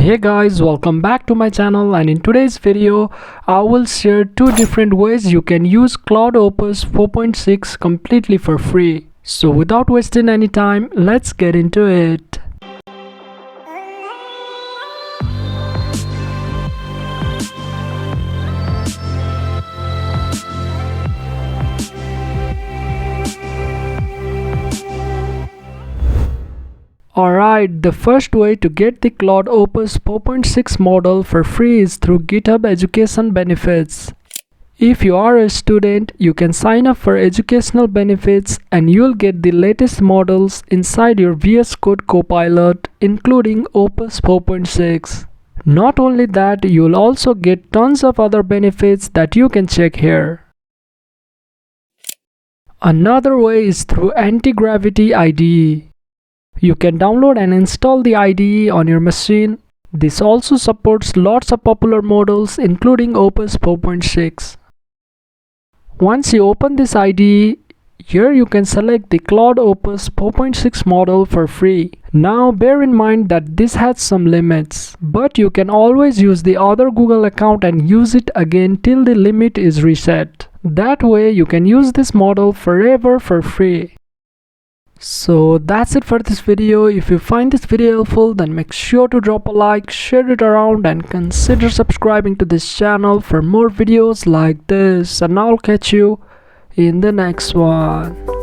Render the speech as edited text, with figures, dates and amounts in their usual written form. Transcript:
Hey guys, welcome back to my channel, and in today's video I will share two different ways you can use Claude Opus 4.6 completely for free. So without wasting any time, let's get into it. Alright, the first way to get the Claude Opus 4.6 model for free is through GitHub Education Benefits. If you are a student, you can sign up for educational benefits and you'll get the latest models inside your VS Code Copilot, including Opus 4.6. Not only that, you'll also get tons of other benefits that you can check here. Another way is through Antigravity IDE. You can download and install the IDE on your machine. This also supports lots of popular models including Opus 4.6. Once you open this IDE, here you can select the Claude Opus 4.6 model for free. Now bear in mind that this has some limits, but you can always use the other Google account and use it again till the limit is reset. That way you can use this model forever for free. So that's it for this video. If you find this video helpful, then make sure to drop a like, share it around, and consider subscribing to this channel for more videos like this. And I'll catch you in the next one.